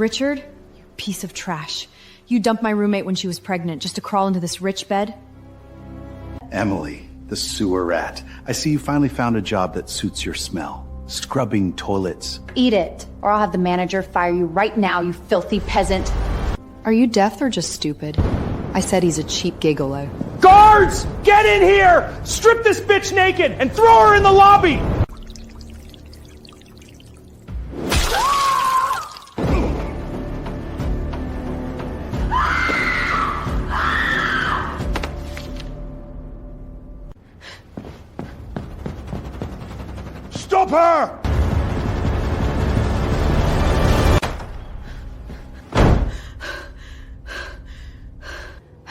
Richard, you piece of trash. You dumped my roommate when she was pregnant just to crawl into this rich bed? Emily, the sewer rat. I see you finally found a job that suits your smell. Scrubbing toilets. Eat it, or I'll have the manager fire you right now, you filthy peasant. Are you deaf or just stupid? I said he's a cheap gigolo. Guards! Get in here! Strip this bitch naked and throw her in the lobby! Stop her!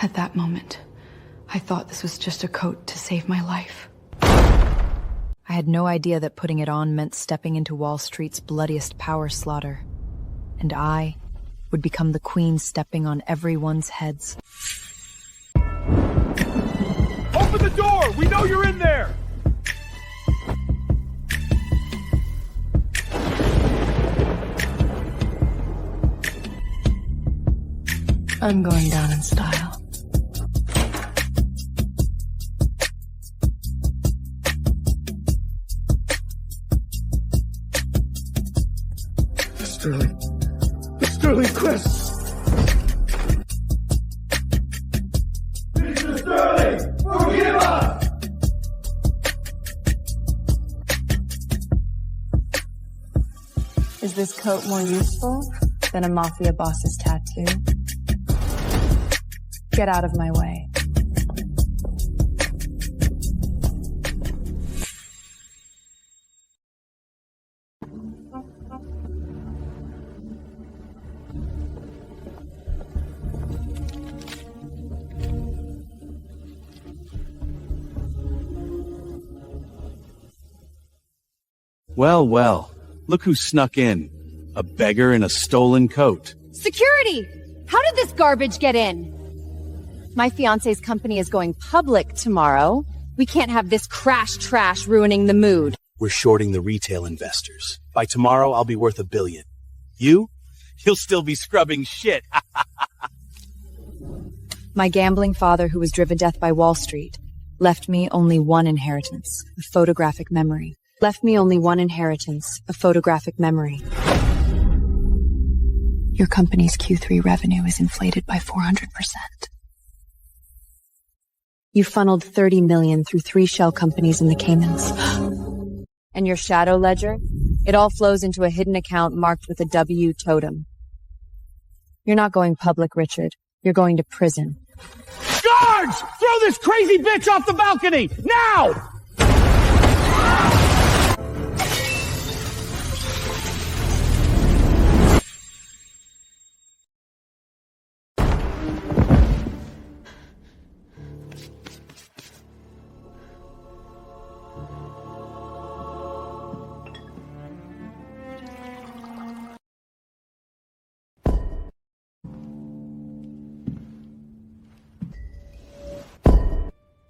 At that moment, I thought this was just a coat to save my life. I had no idea that putting it on meant stepping into Wall Street's bloodiest power slaughter. And I would become the queen stepping on everyone's heads. Open the door! We know you're in there! I'm going down in style. Sterling Chris! Mr. Sterling, forgive us! Is this coat more useful than a mafia boss's tattoo? Get out of my way. Well, well. Look who snuck in. A beggar in a stolen coat. Security! How did this garbage get in? My fiancé's company is going public tomorrow. We can't have this crash trash ruining the mood. We're shorting the retail investors. By tomorrow, I'll be worth $1 billion. You'll still be scrubbing shit. My gambling father, who was driven to death by Wall Street, left me only one inheritance, a photographic memory. Left me only one inheritance, a photographic memory. Your company's Q3 revenue is inflated by 400%. You funneled $30 million through 3 shell companies in the Caymans. And your shadow ledger? It all flows into a hidden account marked with a W totem. You're not going public, Richard. You're going to prison. Guards! Throw this crazy bitch off the balcony! Now!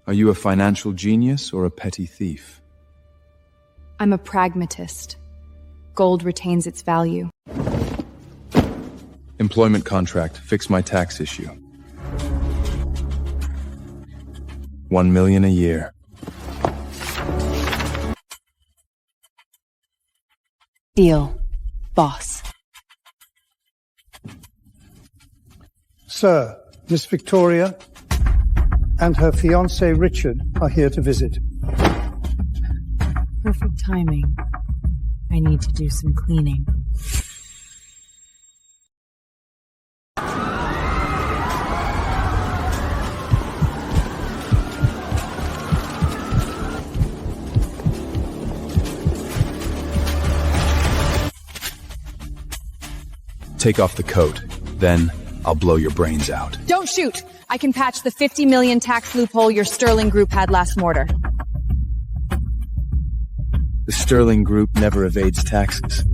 Are you a financial genius or a petty thief? I'm a pragmatist. Gold retains its value. Employment contract. Fix my tax issue. $1 million a year. Deal, boss. Sir, Miss Victoria and her fiancé Richard are here to visit. Perfect timing. I need to do some cleaning. Take off the coat. Then I'll blow your brains out. Don't shoot! I can patch the 50 million tax loophole your Sterling Group had last mortar. The Sterling Group never evades taxes.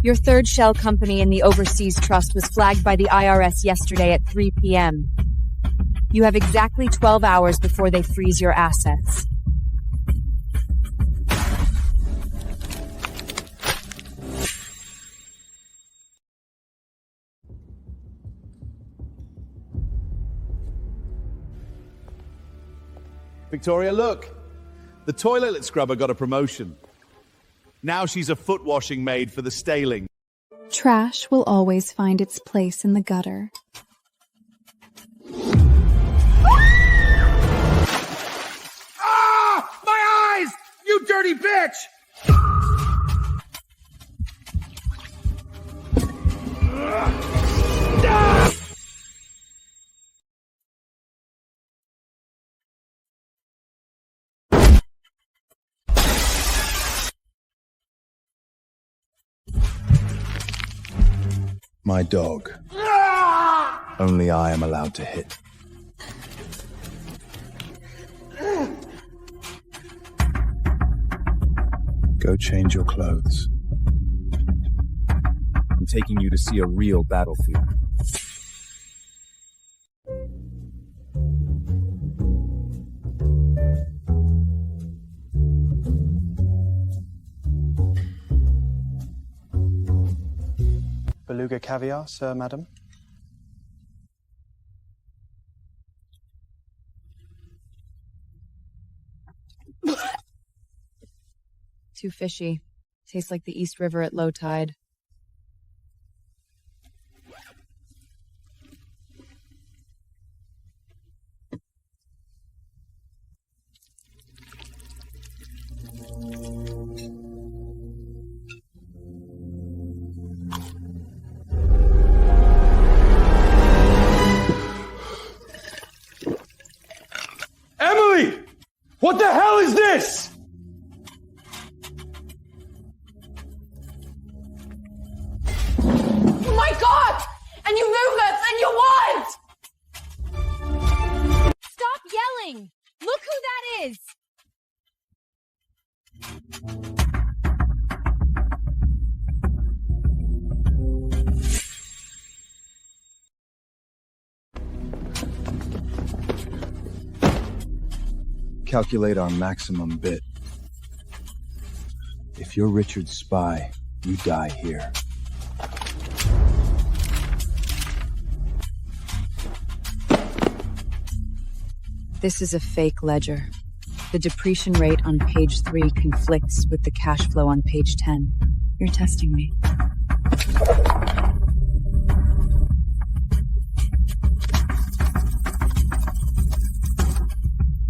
Your third shell company in the Overseas Trust was flagged by the IRS yesterday at 3 p.m. You have exactly 12 hours before they freeze your assets. Victoria, look. The toilet scrubber got a promotion. Now she's a foot washing maid for the Staling. Trash will always find its place in the gutter. Ah! My eyes! You dirty bitch! My dog. Only I am allowed to hit. Go change your clothes. I'm taking you to see a real battlefield. Beluga caviar, sir, madam. Too fishy. Tastes like the East River at low tide. Emily! What the hell is this? Oh my God! And you knew this, and you won! Stop yelling! Look who that is! Calculate our maximum bid. If you're Richard's spy, you die here. This is a fake ledger. The depreciation rate on page 3 conflicts with the cash flow on page 10. You're testing me.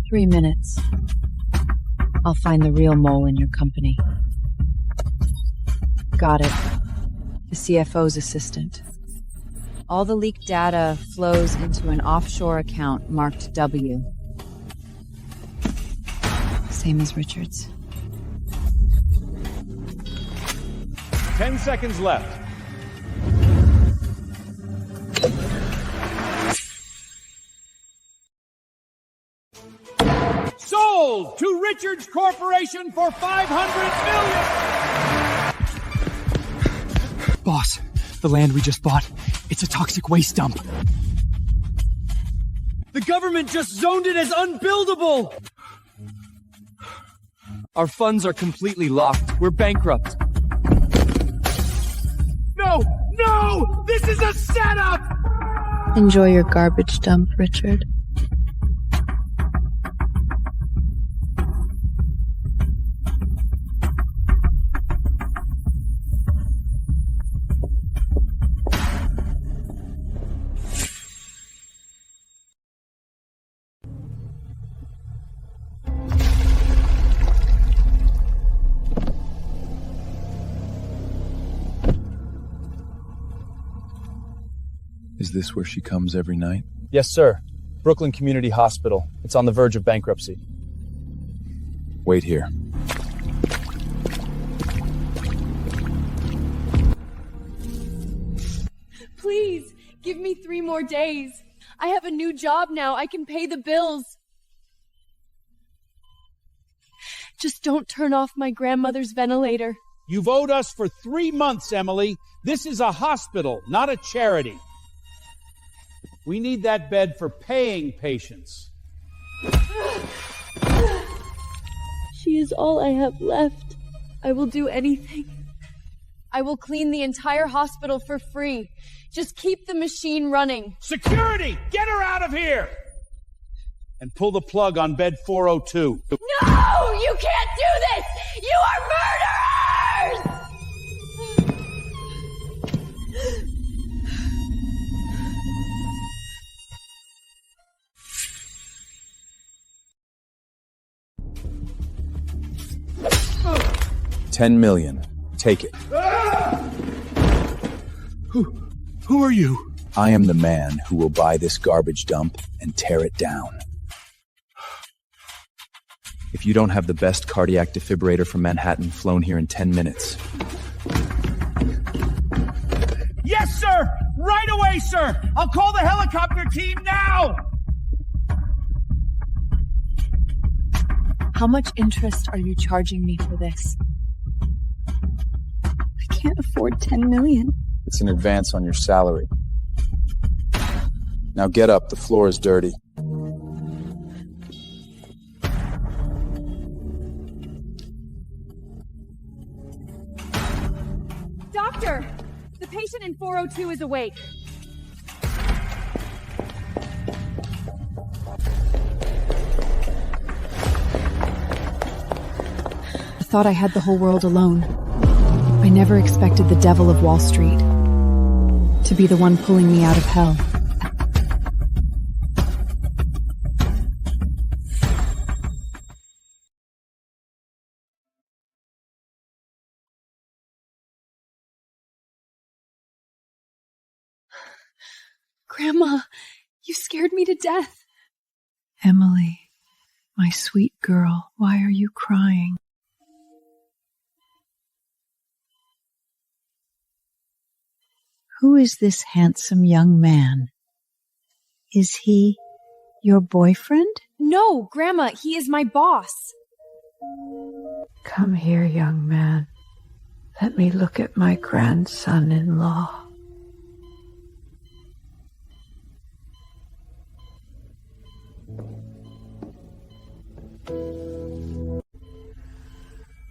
"3 minutes. I'll find the real mole in your company." Got it. The CFO's assistant. All the leaked data flows into an offshore account marked W. Same as Richard's. 10 seconds left. Sold to Richards Corporation for $500 million! Boss, the land we just bought, it's a toxic waste dump. The government just zoned it as unbuildable! Our funds are completely locked. We're bankrupt. No! No! This is a setup! Enjoy your garbage dump, Richard. Is this where she comes every night? Yes, sir. Brooklyn Community Hospital. It's on the verge of bankruptcy. Wait here. Please, give me 3 more days. I have a new job now. I can pay the bills. Just don't turn off my grandmother's ventilator. You've owed us for 3 months, Emily. This is a hospital, not a charity. We need that bed for paying patients. She is all I have left. I will do anything. I will clean the entire hospital for free. Just keep the machine running. Security! Get her out of here! and pull the plug on bed 402. No! You can't do this! You are murderers! $10 million. Take it. Who are you? I am the man who will buy this garbage dump and tear it down. If you don't have the best cardiac defibrillator from Manhattan flown here in 10 minutes. Yes, sir! Right away, sir! I'll call the helicopter team now! How much interest are you charging me for this? I can't afford $10 million. It's an advance on your salary. Now get up, the floor is dirty. Doctor! The patient in 402 is awake. I thought I had the whole world alone. I never expected the devil of Wall Street to be the one pulling me out of hell. Grandma, you scared me to death. Emily, my sweet girl, why are you crying? Who is this handsome young man? Is he your boyfriend? No, Grandma, he is my boss. Come here, young man. Let me look at my grandson-in-law.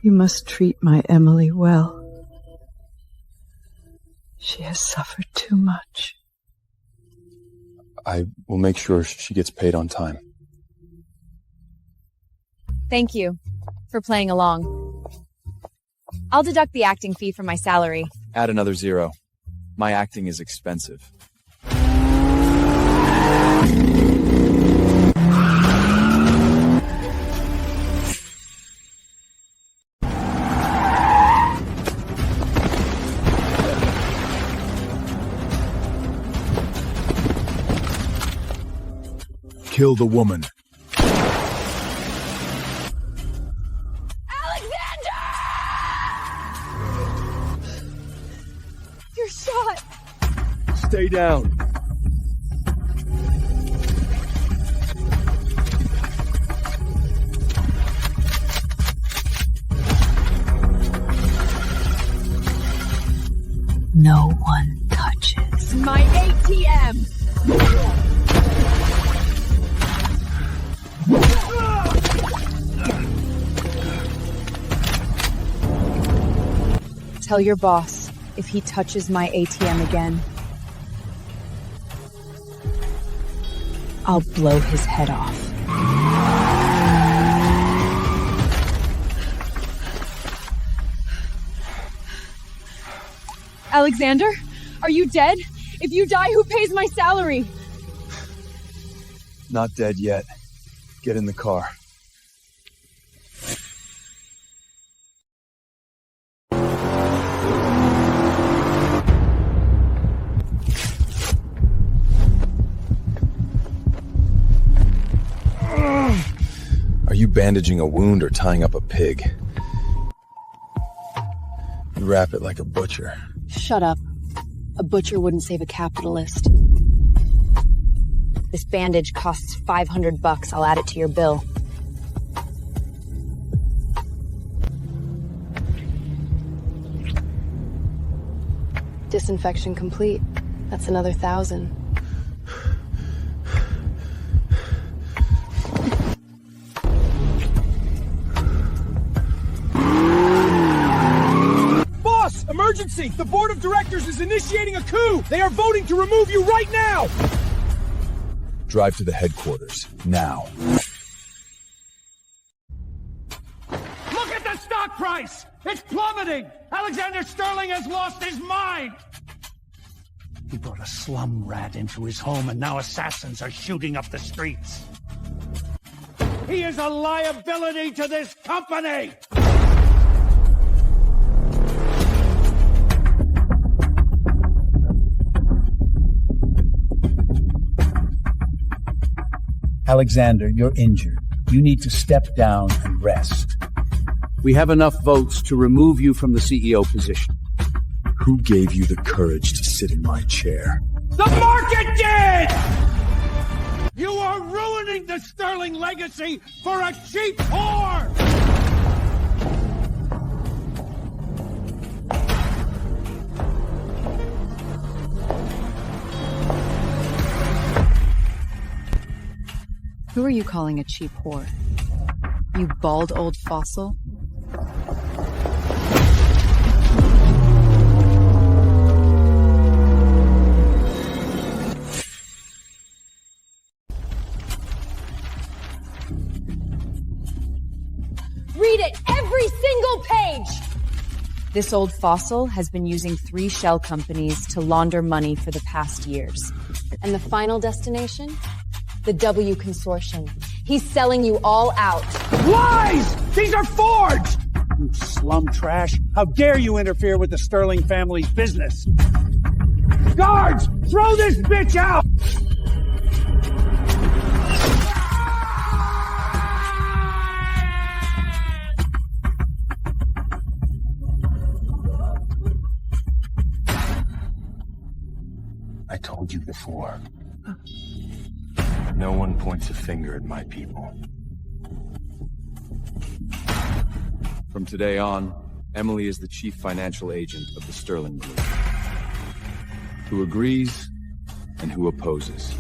You must treat my Emily well. She has suffered too much. I will make sure she gets paid on time. Thank you for playing along. I'll deduct the acting fee from my salary. Add another 0. My acting is expensive. Kill the woman. Alexander! You're shot. Stay down. No one touches my ATM. Tell your boss if he touches my ATM again, I'll blow his head off. Alexander, are you dead? If you die, who pays my salary? Not dead yet. Get in the car. Are you bandaging a wound or tying up a pig? You wrap it like a butcher. Shut up. A butcher wouldn't save a capitalist. This bandage costs $500. I'll add it to your bill. Disinfection complete. That's another 1,000. Boss! Emergency! The board of directors is initiating a coup! They are voting to remove you right now! Drive to the headquarters, now. Look at the stock price! It's plummeting! Alexander Sterling has lost his mind! He brought a slum rat into his home, and now assassins are shooting up the streets. He is a liability to this company! Alexander, you're injured. You need to step down and rest. We have enough votes to remove you from the CEO position. Who gave you the courage to sit in my chair? The market did! You are ruining the Sterling legacy for a cheap whore! Who are you calling a cheap whore? You bald old fossil? Read it! Every single page! This old fossil has been using 3 shell companies to launder money for the past years. And the final destination? The W Consortium. He's selling you all out. Lies! These are forged! You slum trash. How dare you interfere with the Sterling family's business? Guards! Throw this bitch out! I told you before. No one points a finger at my people. From today on, Emily is the chief financial agent of the Sterling Group. Who agrees and who opposes.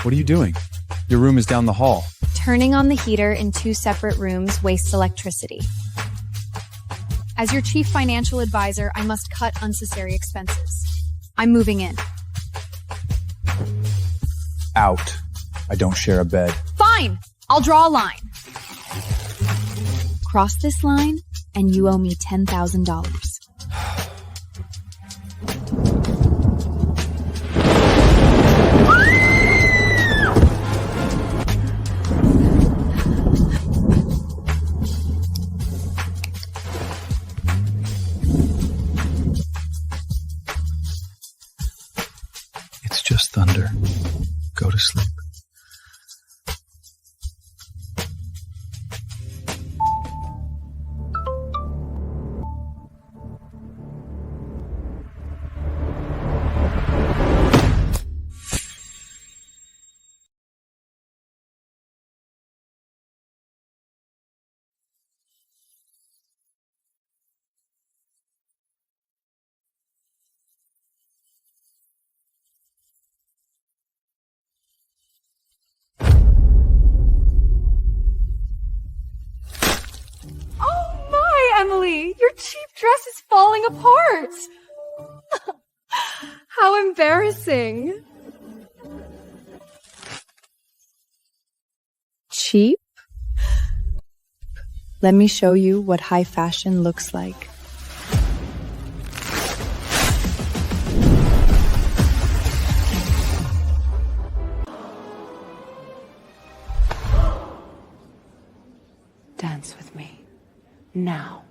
What are you doing? Your room is down the hall. Turning on the heater in 2 separate rooms wastes electricity. As your chief financial advisor, I must cut unnecessary expenses. I'm moving in. Out. I don't share a bed. Fine! I'll draw a line. Cross this line, and you owe me $10,000. It's just thunder. Go to sleep. Emily, your cheap dress is falling apart. How embarrassing. Cheap? Let me show you what high fashion looks like. Dance with me. Now.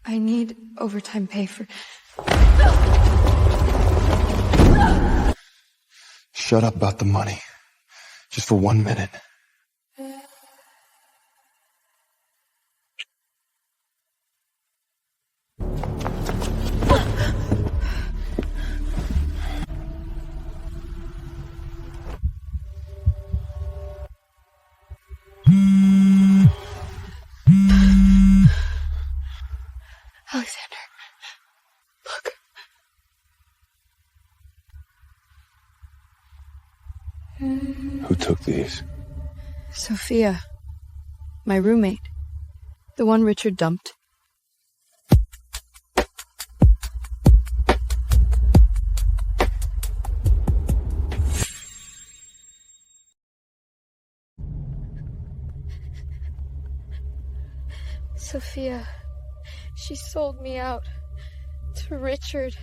I need overtime pay for... Shut up about the money. Just for 1 minute. Who took these? Sophia. My roommate. The one Richard dumped. Sophia. She sold me out to Richard.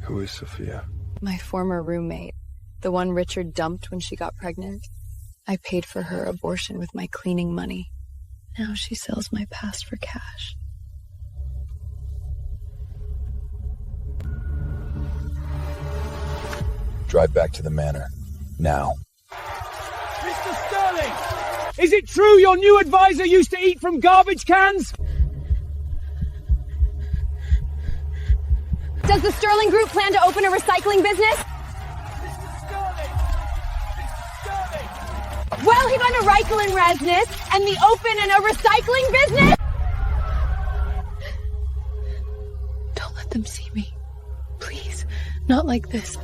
Who is Sophia? My former roommate. The one Richard dumped when she got pregnant. I paid for her abortion with my cleaning money. Now she sells my past for cash. Drive back to the manor. Now. Mr. Sterling! Is it true your new advisor used to eat from garbage cans? Does the Sterling Group plan to open a recycling business? Mr. Sterling! Mr. Sterling! Well, he want a recycling business and the open and a recycling business? Don't let them see me. Please. Not like this.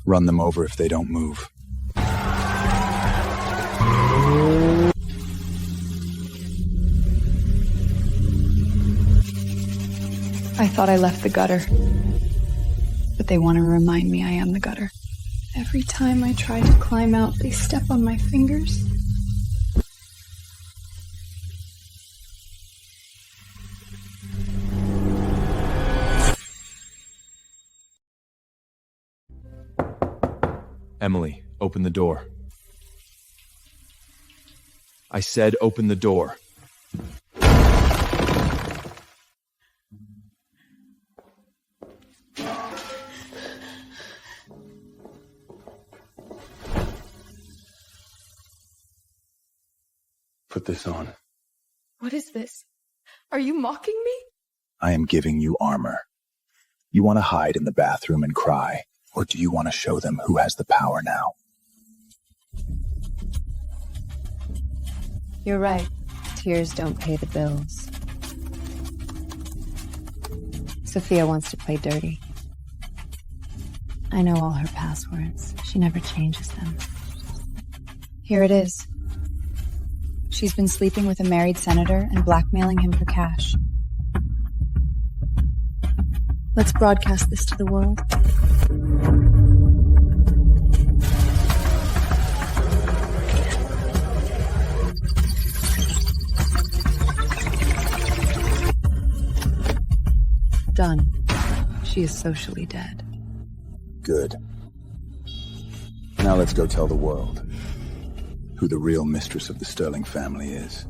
Run them over if they don't move. I thought I left the gutter. But they want to remind me I am the gutter. Every time I try to climb out, they step on my fingers. Emily, open the door. I said open the door. Put this on. What is this? Are you mocking me? I am giving you armor. You want to hide in the bathroom and cry, or do you want to show them who has the power now? You're right. Tears don't pay the bills. Sophia wants to play dirty. I know all her passwords. She never changes them. Here it is. She's been sleeping with a married senator and blackmailing him for cash. Let's broadcast this to the world. Done. She is socially dead. Good. Now let's go tell the world who the real mistress of the Sterling family is.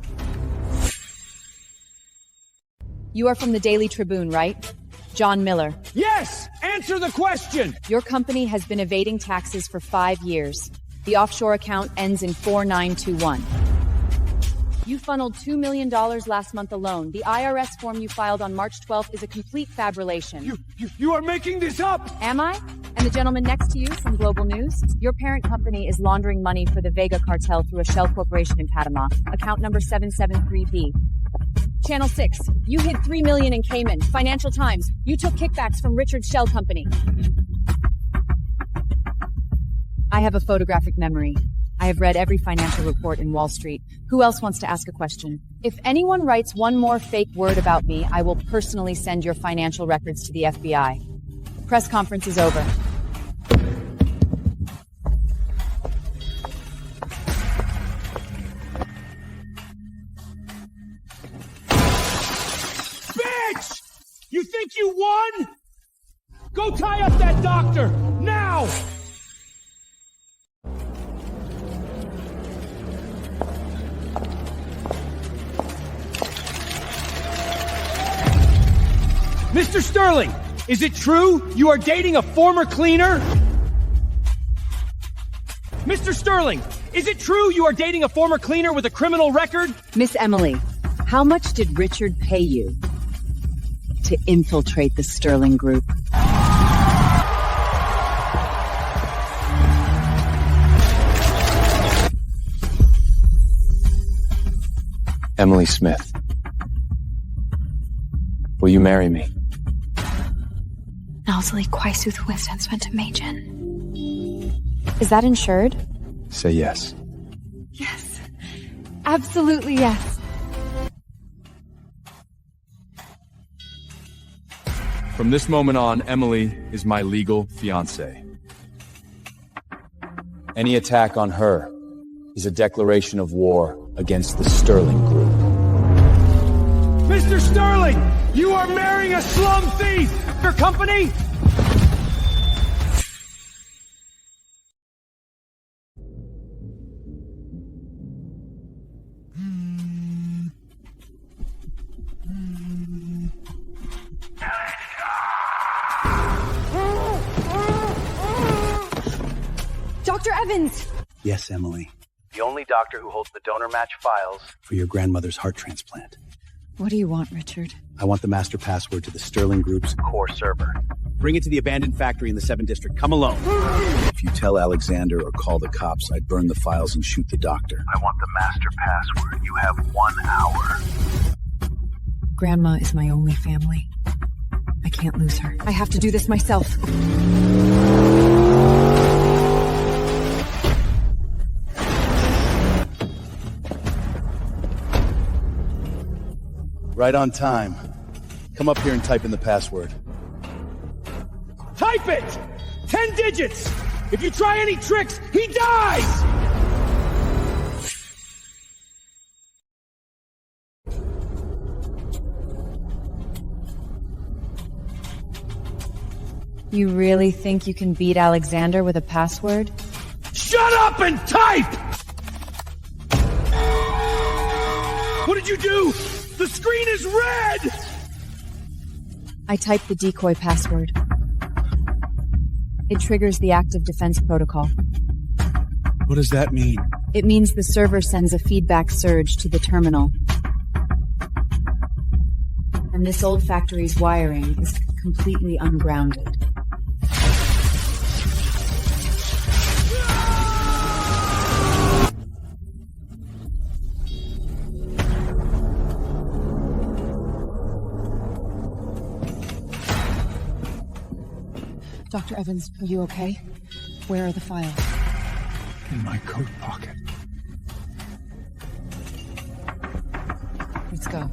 You are from the Daily Tribune, right? John Miller. Yes! Answer the question! Your company has been evading taxes for 5 years. The offshore account ends in 4921. You funneled $2 million last month alone. The IRS form you filed on March 12th is a complete fabrication. You are making this up! Am I? And the gentleman next to you from Global News? Your parent company is laundering money for the Vega cartel through a shell corporation in Panama. Account number 773B. Channel 6. You hid $3 million in Cayman. Financial Times. You took kickbacks from Richard's shell company. I have a photographic memory. I have read every financial report in Wall Street. Who else wants to ask a question? If anyone writes one more fake word about me, I will personally send your financial records to the FBI. Press conference is over. Bitch! You think you won? Go tie up that doctor! Now! Mr. Sterling, is it true you are dating a former cleaner? Mr. Sterling, is it true you are dating a former cleaner with a criminal record? Miss Emily, how much did Richard pay you to infiltrate the Sterling Group? Emily Smith. Will you marry me? now soll ich quite Majin. Is that insured? Say yes. Yes. Absolutely yes. From this moment on, Emily is my legal fiancée. Any attack on her is a declaration of war against the Sterling Group. Mr. Sterling, you are marrying a slum thief! Your company? Dr. Evans! Yes, Emily. The only doctor who holds the donor match files for your grandmother's heart transplant. What do you want, Richard? I want the master password to the Sterling Group's core server. Bring it to the abandoned factory in the 7th District. Come alone. If you tell Alexander or call the cops, I'd burn the files and shoot the doctor. I want the master password. You have 1 hour. Grandma is my only family. I can't lose her. I have to do this myself. Right on time. Come up here and type in the password. Type it! 10 digits! If you try any tricks, he dies! You really think you can beat Alexander with a password? Shut up and type! What did you do? The screen is red! I typed the decoy password. It triggers the active defense protocol. What does that mean? It means the server sends a feedback surge to the terminal. And this old factory's wiring is completely ungrounded. Dr. Evans, are you okay? Where are the files? In my coat pocket. Let's go.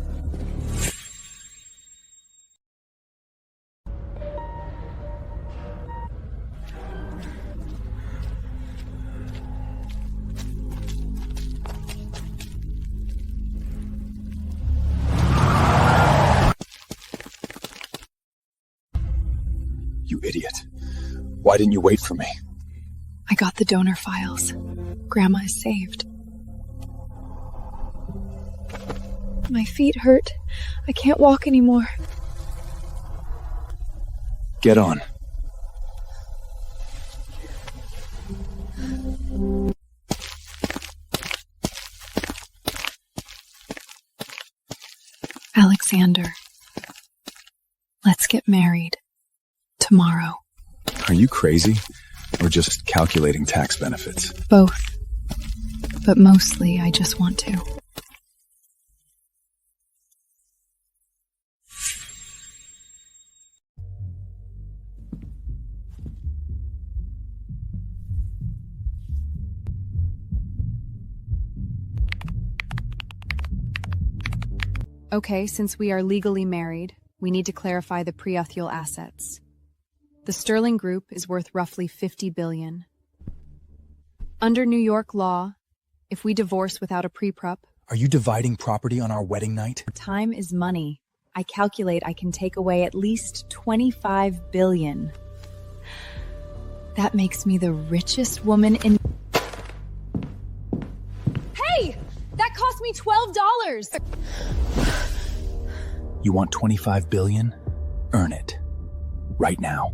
You idiot. Why didn't you wait for me? I got the donor files. Grandma is saved. My feet hurt. I can't walk anymore. Get on. Alexander, let's get married. Tomorrow. Are you crazy? Or just calculating tax benefits? Both. But mostly, I just want to. Okay, since we are legally married, we need to clarify the prenuptial assets. The Sterling Group is worth roughly $50 billion. Under New York law, if we divorce without a prenup... Are you dividing property on our wedding night? Time is money. I calculate I can take away at least $25 billion. That makes me the richest woman in... Hey! That cost me $12! You want $25 billion? Earn it. Right now.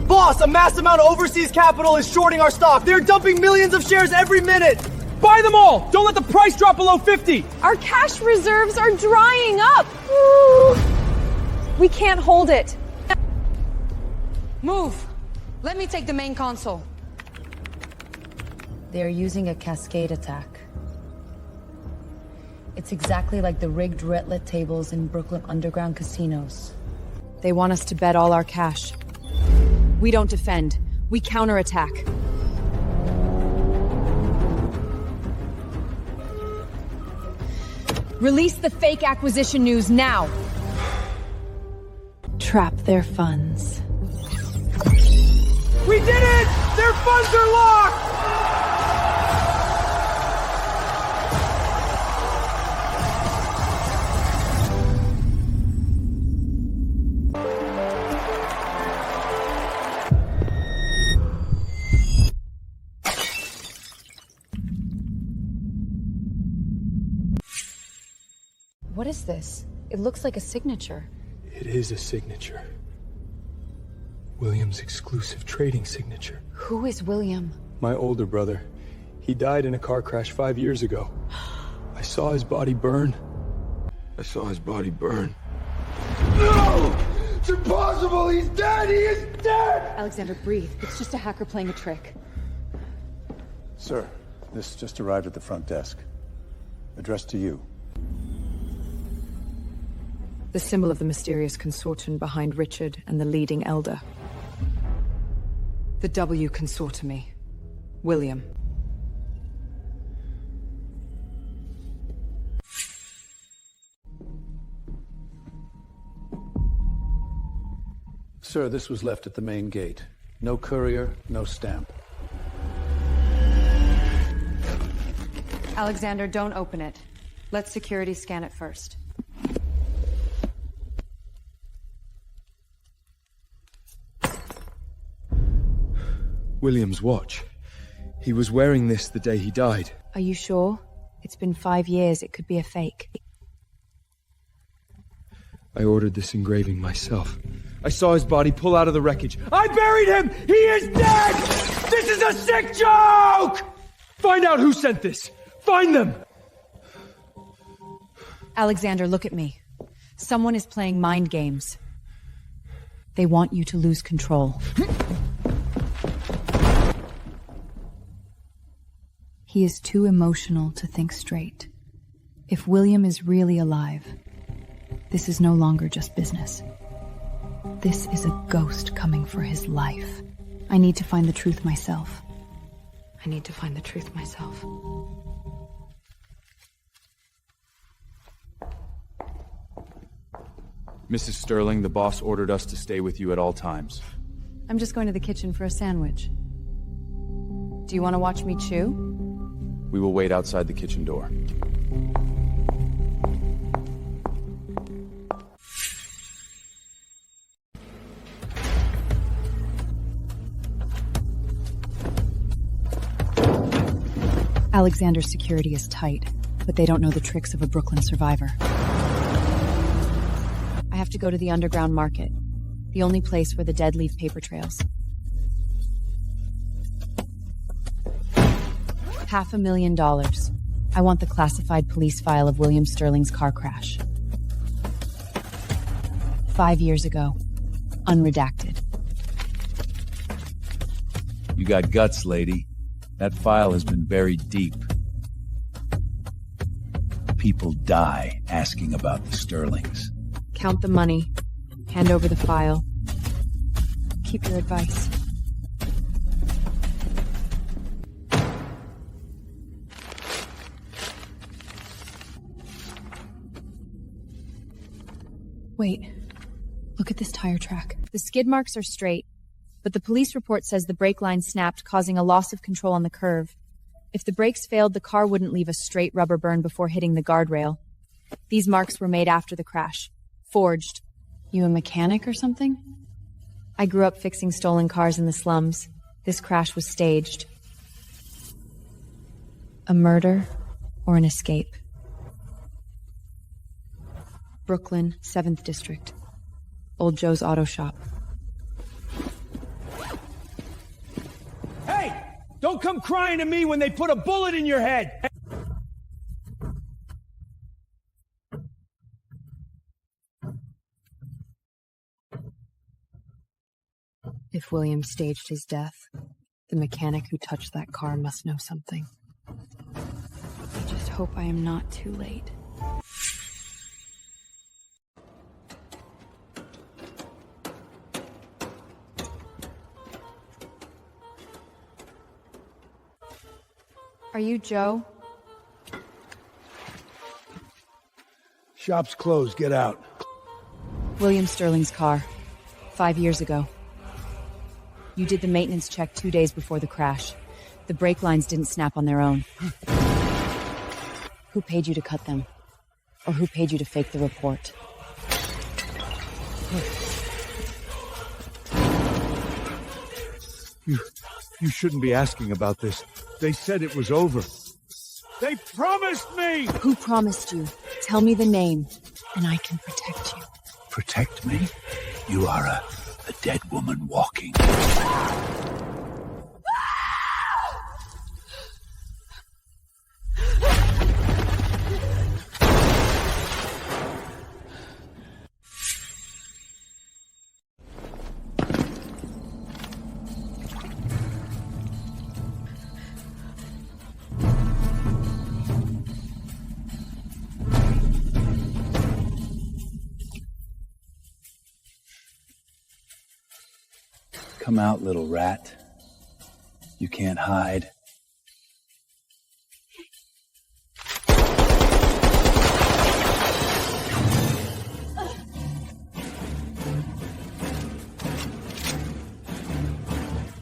Boss, a mass amount of overseas capital is shorting our stock. They're dumping millions of shares every minute. Buy them all! Don't let the price drop below 50! Our cash reserves are drying up! We can't hold it. Move! Let me take the main console. They're using a cascade attack. It's exactly like the rigged roulette tables in Brooklyn underground casinos. They want us to bet all our cash. We don't defend. We counterattack. Release the fake acquisition news now! Trap their funds. We did it! Their funds are locked! What is this? It looks like a signature. It is a signature. William's exclusive trading signature. Who is William? My older brother. He died in a car crash 5 years ago. I saw his body burn. No! It's impossible! He's dead! He is dead! Alexander, breathe. It's just a hacker playing a trick. Sir, this just arrived at the front desk. Addressed to you. The symbol of the mysterious consortium behind Richard and the leading elder. The W consortumi. William. Sir, this was left at the main gate. No courier, no stamp. Alexander, don't open it. Let security scan it first. William's watch. He was wearing this the day he died. Are you sure? It's been 5 years. It could be a fake. I ordered this engraving myself. I saw his body pull out of the wreckage. I buried him! He is dead! This is a sick joke! Find out who sent this! Find them! Alexander, look at me. Someone is playing mind games. They want you to lose control. He is too emotional to think straight. If William is really alive, this is no longer just business. This is a ghost coming for his life. I need to find the truth myself. Mrs. Sterling, the boss ordered us to stay with you at all times. I'm just going to the kitchen for a sandwich. Do you want to watch me chew? We will wait outside the kitchen door. Alexander's security is tight, but they don't know the tricks of a Brooklyn survivor. I have to go to the underground market, the only place where the dead leave paper trails. $500,000. I want the classified police file of William Sterling's car crash. 5 years ago. Unredacted. You got guts, lady. That file has been buried deep. People die asking about the Sterlings. Count the money. Hand over the file. Keep your advice. Wait. Look at this tire track. The skid marks are straight, but the police report says the brake line snapped, causing a loss of control on the curve. If the brakes failed, the car wouldn't leave a straight rubber burn before hitting the guardrail. These marks were made after the crash. Forged. You a mechanic or something? I grew up fixing stolen cars in the slums. This crash was staged. A murder or an escape? Brooklyn, 7th District. Old Joe's Auto Shop. Hey! Don't come crying to me when they put a bullet in your head! If William staged his death, The mechanic who touched that car must know something. I just hope I am not too late. Are you Joe? Shop's closed. Get out. William Sterling's car. 5 years ago. You did the maintenance check 2 days before the crash. The brake lines didn't snap on their own. Who paid you to cut them? Or who paid you to fake the report? You shouldn't be asking about this. They said it was over. They promised me! Who promised you? Tell me the name, and I can protect you. Protect me? You are a dead woman walking. Come out, little rat. You can't hide.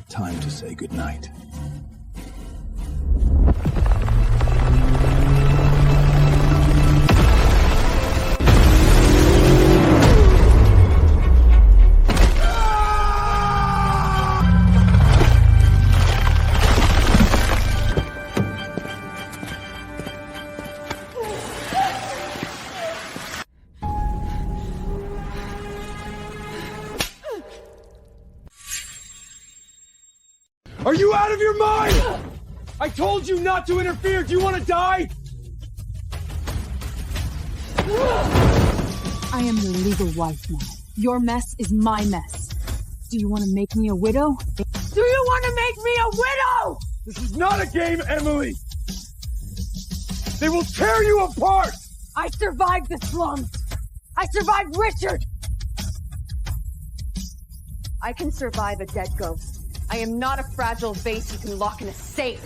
Time to say goodnight. Are you out of your mind? I told you not to interfere. Do you want to die? I am your legal wife now. Your mess is my mess. Do you want to make me a widow? Do you want to make me a widow? This is not a game, Emily. They will tear you apart. I survived the slums. I survived Richard. I can survive a dead ghost. I am not a fragile vase you can lock in a safe.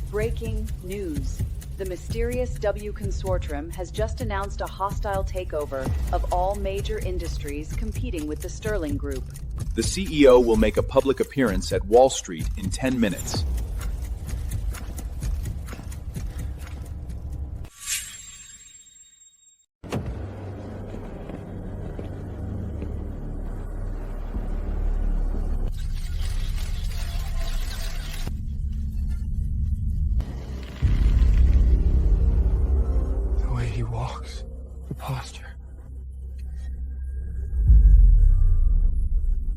Breaking news. The mysterious W Consortium has just announced a hostile takeover of all major industries competing with the Sterling Group. The CEO will make a public appearance at Wall Street in 10 minutes. He walks, the posture.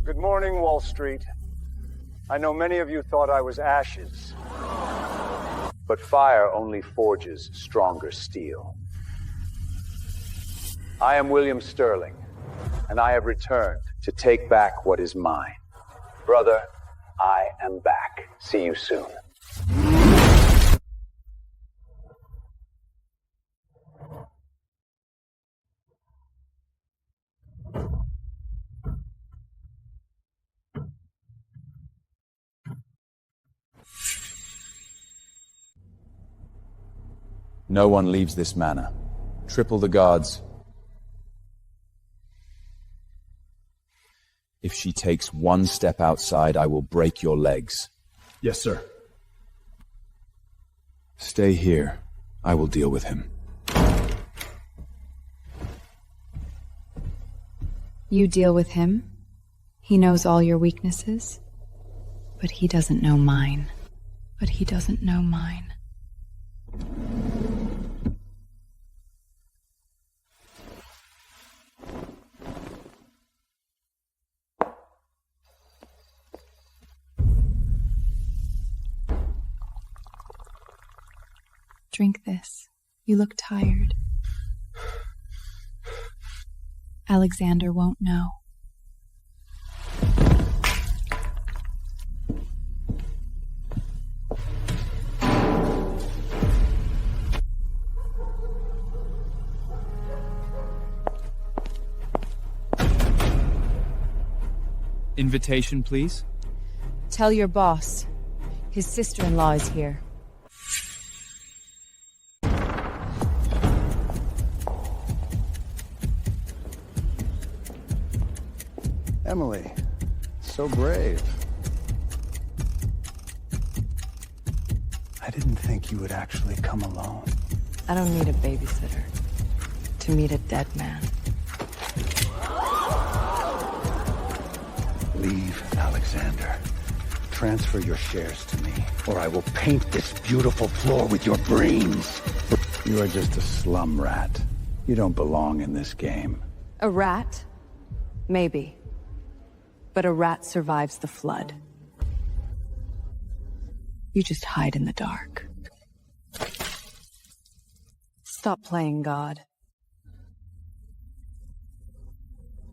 Good morning, Wall Street. I know many of you thought I was ashes, but fire only forges stronger steel. I am William Sterling, and I have returned to take back what is mine. Brother, I am back. See you soon. No one leaves this manor. Triple the guards. If she takes one step outside, I will break your legs. Yes, sir. Stay here. I will deal with him. You deal with him? He knows all your weaknesses? But he doesn't know mine. But he doesn't know mine. Drink this. You look tired. Alexander won't know. Invitation, please. Tell your boss. His sister-in-law is here. Emily, so brave. I didn't think you would actually come alone. I don't need a babysitter to meet a dead man. Leave, Alexander. Transfer your shares to me, or I will paint this beautiful floor with your brains. You are just a slum rat. You don't belong in this game. A rat? Maybe. But a rat survives the flood. You just hide in the dark. Stop playing God.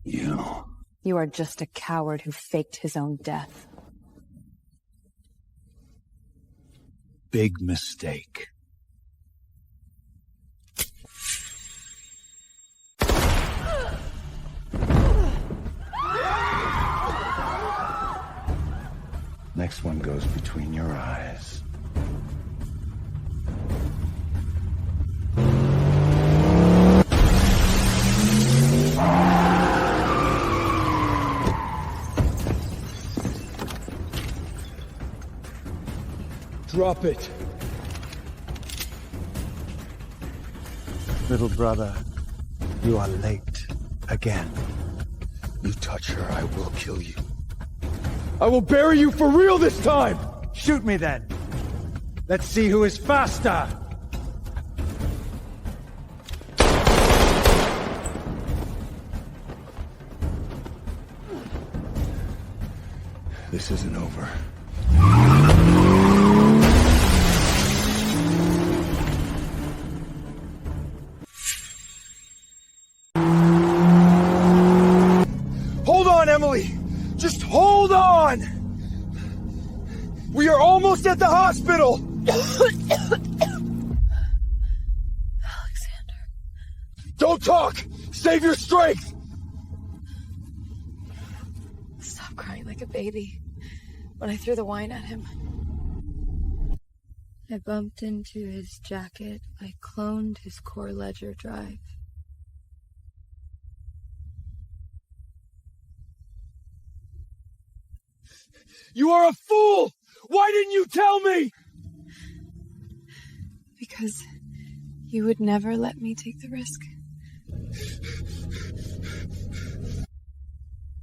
You are just a coward who faked his own death. Big mistake. Next one goes between your eyes. Drop it. Little brother, you are late again. You touch her, I will kill you. I will bury you for real this time! Shoot me then. Let's see who is faster. This isn't over. Hold on, Emily! Just hold on! We are almost at the hospital! Alexander. Don't talk! Save your strength! Stop crying like a baby. When I threw the wine at him, I bumped into his jacket. I cloned his core ledger drive. You are a fool! Why didn't you tell me? Because you would never let me take the risk.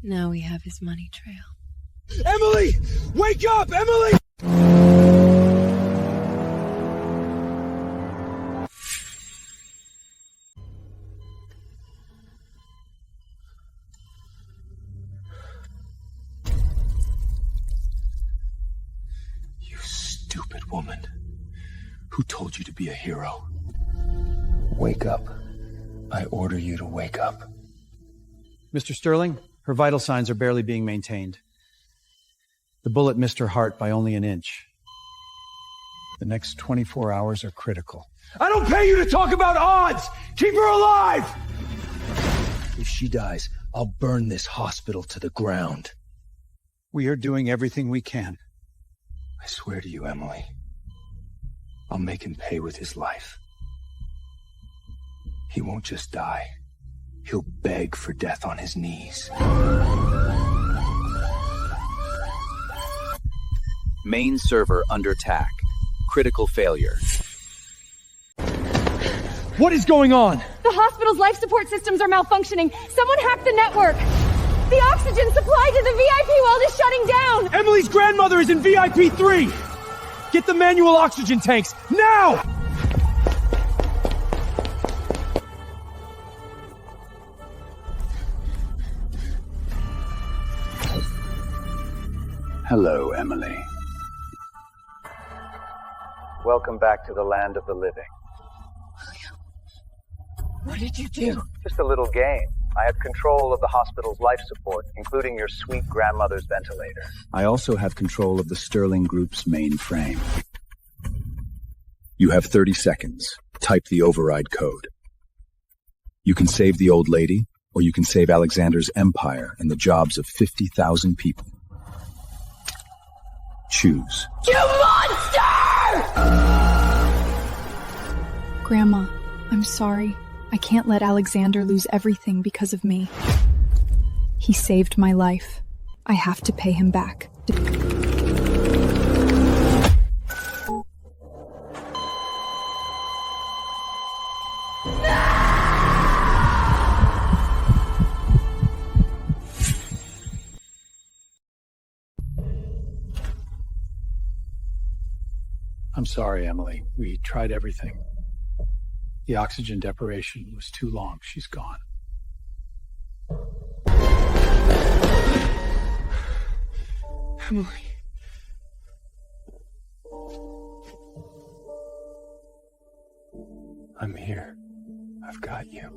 Now we have his money trail. Emily! Wake up, Emily! Stupid woman. Who told you to be a hero? Wake up. I order you to wake up. Mr. Sterling, her vital signs are barely being maintained. The bullet missed her heart by only an inch. The next 24 hours are critical. I don't pay you to talk about odds! Keep her alive! If she dies, I'll burn this hospital to the ground. We are doing everything we can. I swear to you, Emily, I'll make him pay with his life. He won't just die. He'll beg for death on his knees. Main server under attack. Critical failure. What is going on? The hospital's life support systems are malfunctioning. Someone hacked the network. The oxygen supply to the VIP world is shutting down! Emily's grandmother is in VIP 3! Get the manual oxygen tanks, now! Hello, Emily. Welcome back to the land of the living. What did you do? Just a little game. I have control of the hospital's life support, including your sweet grandmother's ventilator. I also have control of the Sterling Group's mainframe. You have 30 seconds. Type the override code. You can save the old lady, or you can save Alexander's empire and the jobs of 50,000 people. Choose. You monster! Grandma, I'm sorry. I can't let Alexander lose everything because of me. He saved my life. I have to pay him back. I'm sorry, Emily. We tried everything. The oxygen deprivation was too long. She's gone. Emily. I'm here. I've got you.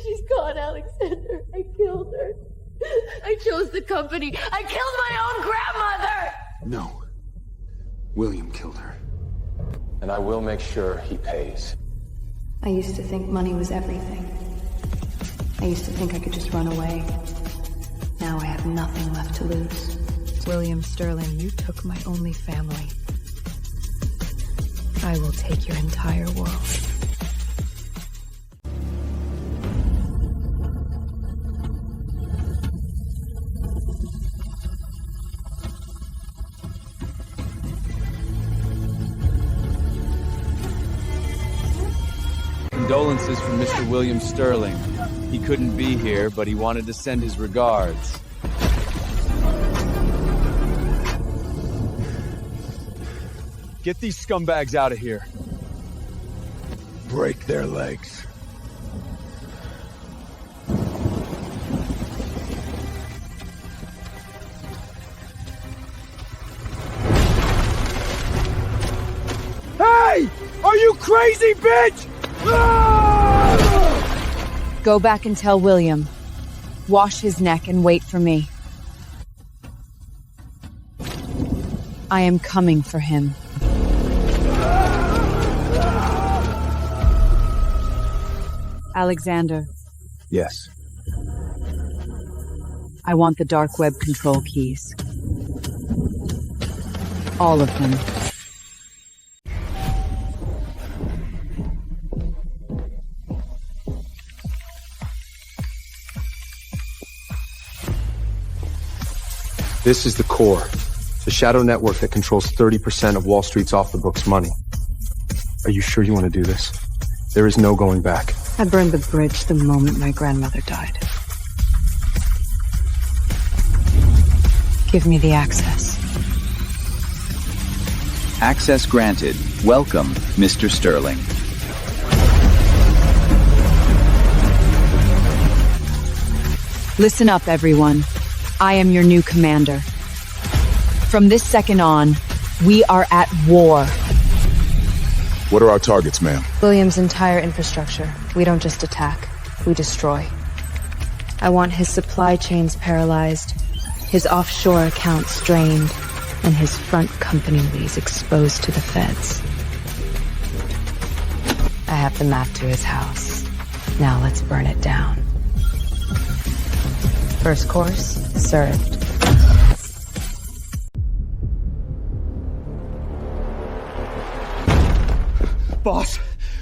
She's gone, Alexander. I killed her. I chose the company. I killed my own grandmother! No. William killed her. And I will make sure he pays. I used to think money was everything. I used to think I could just run away. Now I have nothing left to lose. William Sterling, you took my only family. I will take your entire world. Condolences from Mr. William Sterling. He couldn't be here, but he wanted to send his regards. Get these scumbags out of here. Break their legs. Hey! Are you crazy, bitch? Go back and tell William. Wash his neck and wait for me. I am coming for him. Alexander. Yes. I want the dark web control keys. All of them. This is the core, the shadow network that controls 30% of Wall Street's off-the-books money. Are you sure you want to do this? There is no going back. I burned the bridge the moment my grandmother died. Give me the access. Access granted. Welcome, Mr. Sterling. Listen up, everyone. I am your new commander. From this second on, we are at war. What are our targets, ma'am? William's entire infrastructure. We don't just attack, we destroy. I want his supply chains paralyzed, his offshore accounts drained, and his front company leads exposed to the feds. I have the map to his house. Now let's burn it down. First course, served. Boss,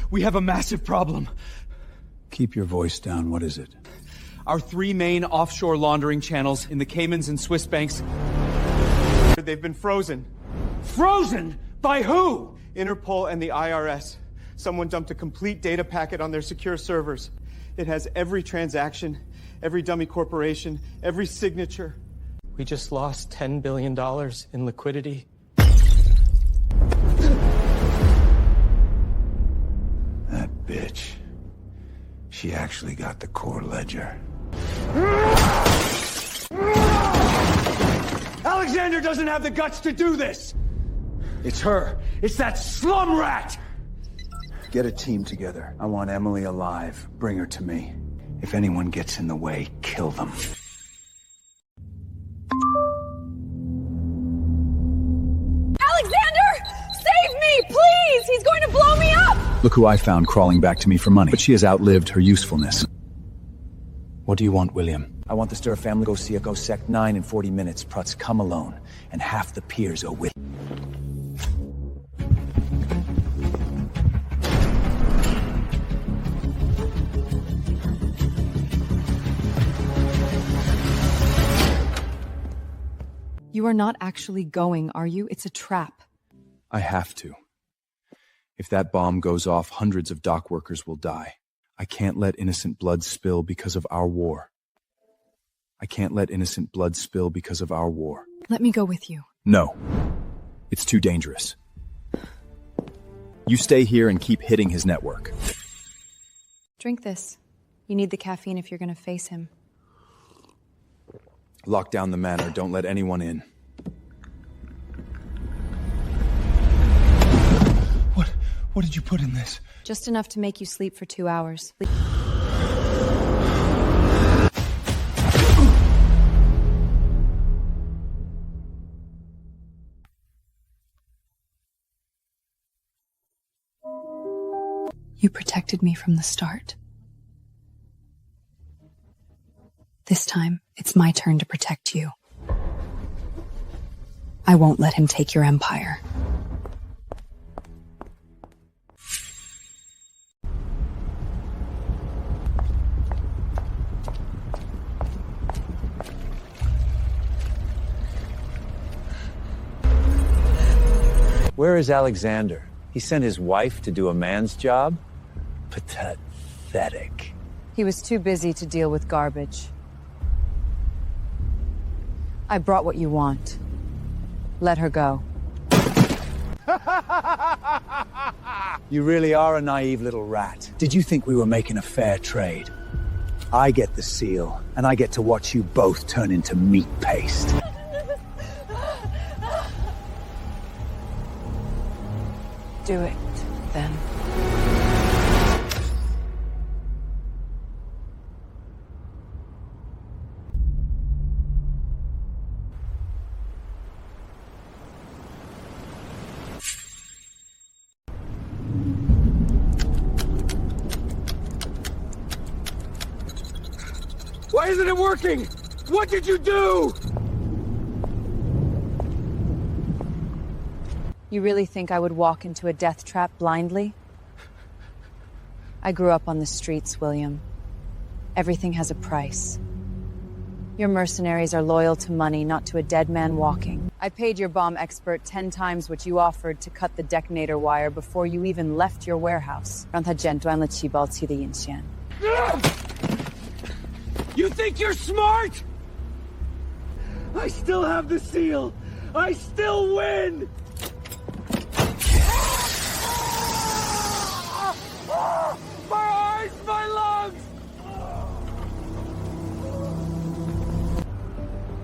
we have a massive problem. Keep your voice down. What is it? Our 3 main offshore laundering channels in the Caymans and Swiss banks, they've been frozen. Frozen? By who? Interpol and the IRS. Someone dumped a complete data packet on their secure servers. It has every transaction, every dummy corporation, every signature. We just lost $10 billion in liquidity. That bitch. She actually got the core ledger. Alexander doesn't have the guts to do this! It's her. It's that slum rat! Get a team together. I want Emily alive. Bring her to me. If anyone gets in the way, kill them. Alexander! Save me, please! He's going to blow me up! Look who I found crawling back to me for money, but she has outlived her usefulness. What do you want, William? I want the Stir family go see a go sec 9 in 40 minutes. Prutz, come alone, and half the peers are with. You are not actually going, are you? It's a trap. I have to. If that bomb goes off, hundreds of dock workers will die. I can't let innocent blood spill because of our war. I can't let innocent blood spill because of our war. Let me go with you. No. It's too dangerous. You stay here and keep hitting his network. Drink this. You need the caffeine if you're going to face him. Lock down the manor. Don't let anyone in. What did you put in this? Just enough to make you sleep for 2 hours. You protected me from the start. This time, it's my turn to protect you. I won't let him take your empire. Where is Alexander? He sent his wife to do a man's job? Pathetic. He was too busy to deal with garbage. I brought what you want. Let her go. You really are a naive little rat. Did you think we were making a fair trade? I get the seal, and I get to watch you both turn into meat paste. Do it, then. Why isn't it working? What did you do? You really think I would walk into a death trap blindly? I grew up on the streets, William. Everything has a price. Your mercenaries are loyal to money, not to a dead man walking. I paid your bomb expert 10 times what you offered to cut the detonator wire before you even left your warehouse. You think you're smart? I still have the seal. I still win. My eyes, my lungs!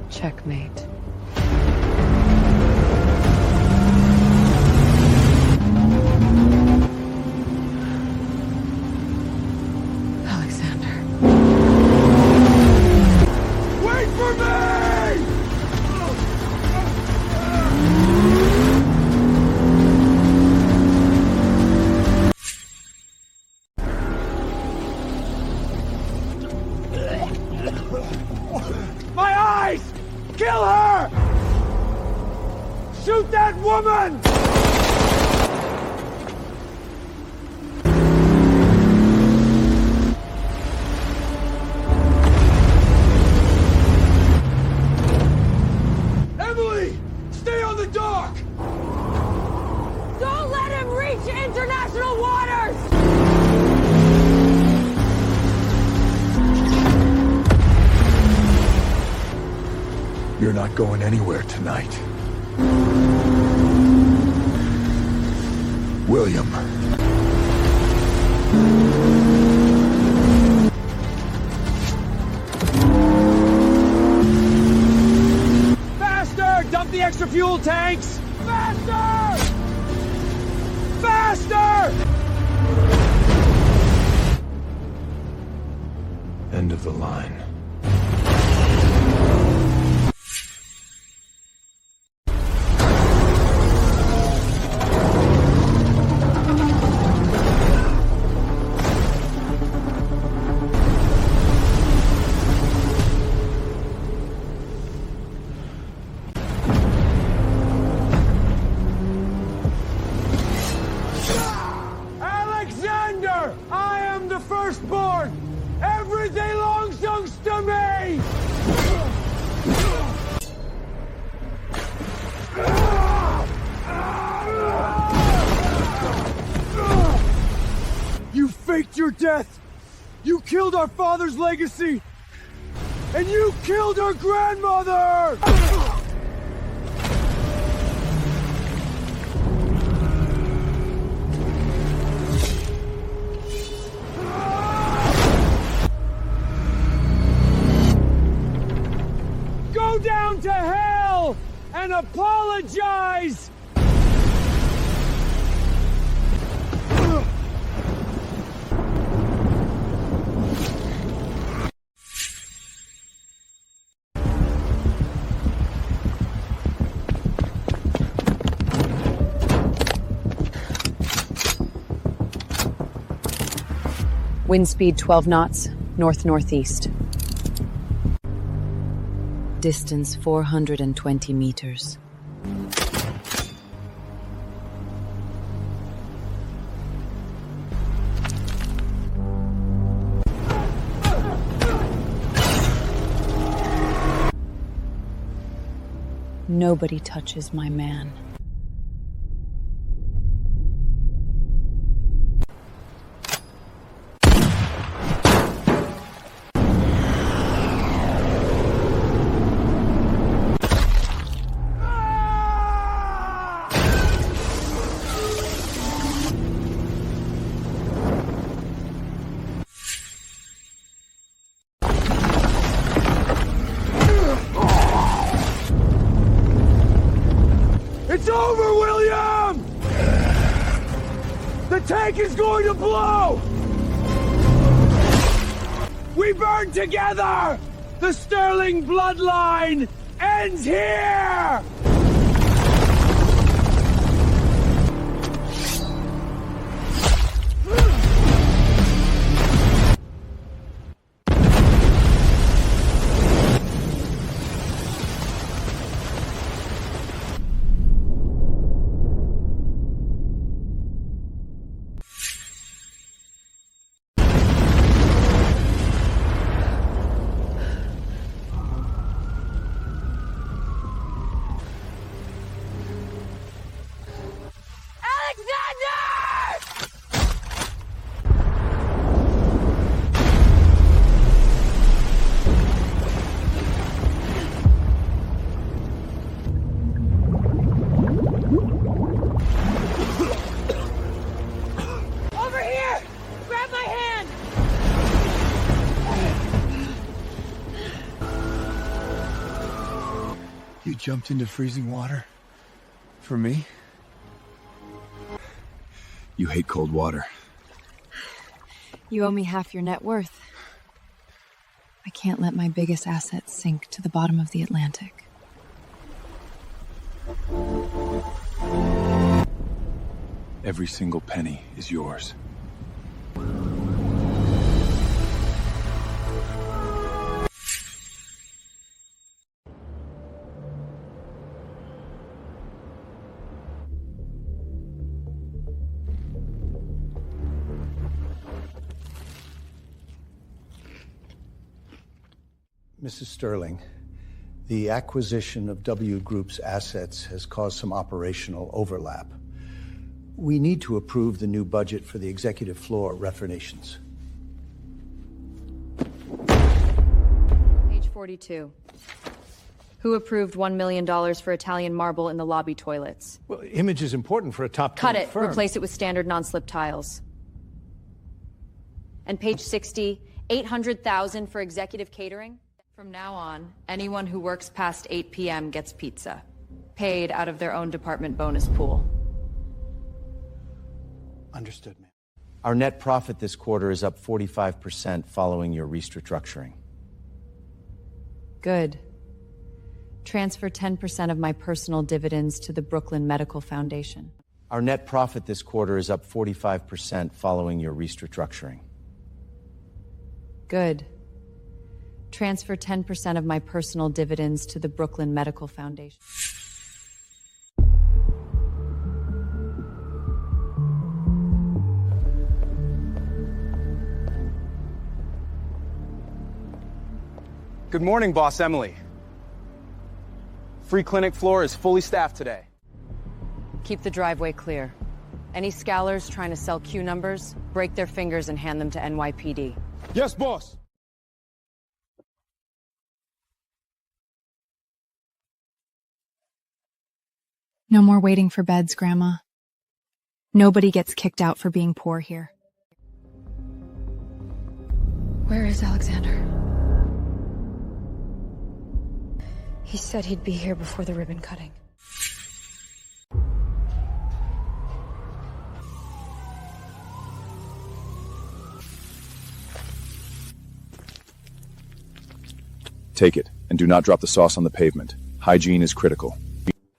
Checkmate. Alexander. Wait for me! My eyes! Kill her! Shoot that woman! Emily! Stay on the dock! Don't let him reach international waters! You're not going anywhere tonight. William. Faster, dumb the extra fuel tanks! Faster! Faster! End of the line. Alexander! I am the firstborn! Everything belongs to me! You faked your death! You killed our father's legacy! And you killed our grandmother! Go down to hell and apologize! Wind speed 12 knots, north-northeast. Distance 420 meters. Nobody touches my man. It's over, William! The tank is going to blow! We burn together! The Sterling bloodline ends here! You jumped into freezing water? For me? You hate cold water. You owe me half your net worth. I can't let my biggest asset sink to the bottom of the Atlantic. Every single penny is yours. Mrs. Sterling, the acquisition of W Group's assets has caused some operational overlap. We need to approve the new budget for the executive floor reformations. Page 42. Who approved $1 million for Italian marble in the lobby toilets? Well, image is important for a top Cut it. firm. Replace it with standard non-slip tiles. And page 60, $800,000 for executive catering. From now on, anyone who works past 8 p.m. gets pizza. paid out of their own department bonus pool. Understood, ma'am. Our net profit this quarter is up 45% following your restructuring. Good. Transfer 10% of my personal dividends to the Brooklyn Medical Foundation. Our net profit this quarter is up 45% following your restructuring. Good. Transfer 10% of my personal dividends to the Brooklyn Medical Foundation. Good morning, Boss Emily. Free clinic floor is fully staffed today. Keep the driveway clear. Any scalers trying to sell Q numbers, break their fingers and hand them to NYPD. Yes, boss. No more waiting for beds, Grandma. Nobody gets kicked out for being poor here. Where is Alexander? He said he'd be here before the ribbon cutting. Take it, and do not drop the sauce on the pavement. Hygiene is critical.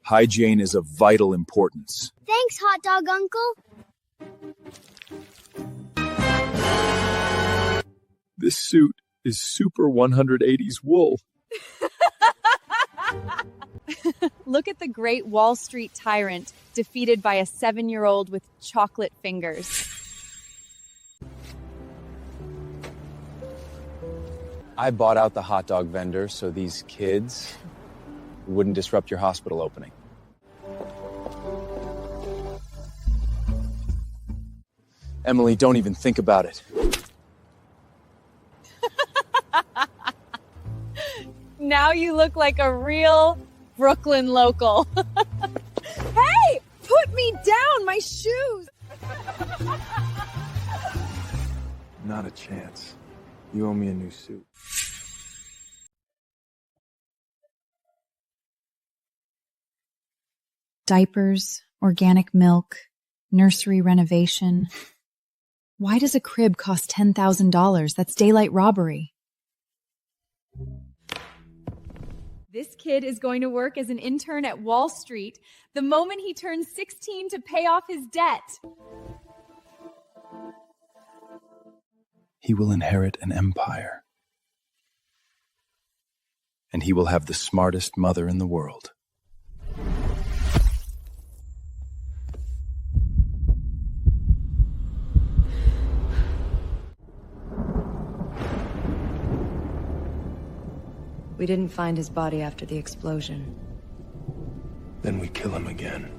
Hygiene is of vital importance. Thanks, hot dog uncle. This suit is super 180s wool. Look at the great Wall Street Tyrant, defeated by a 7-year-old with chocolate fingers. I bought out the hot dog vendor so these kids wouldn't disrupt your hospital opening. Emily, don't even think about it. Now you look like a real Brooklyn local. Hey! Put me down! My shoes! Not a chance. You owe me a new suit. Diapers, organic milk, nursery renovation. Why does a crib cost $10,000? That's daylight robbery. This kid is going to work as an intern at Wall Street the moment he turns 16 to pay off his debt. He will inherit an empire. And he will have the smartest mother in the world. We didn't find his body after the explosion. Then we kill him again.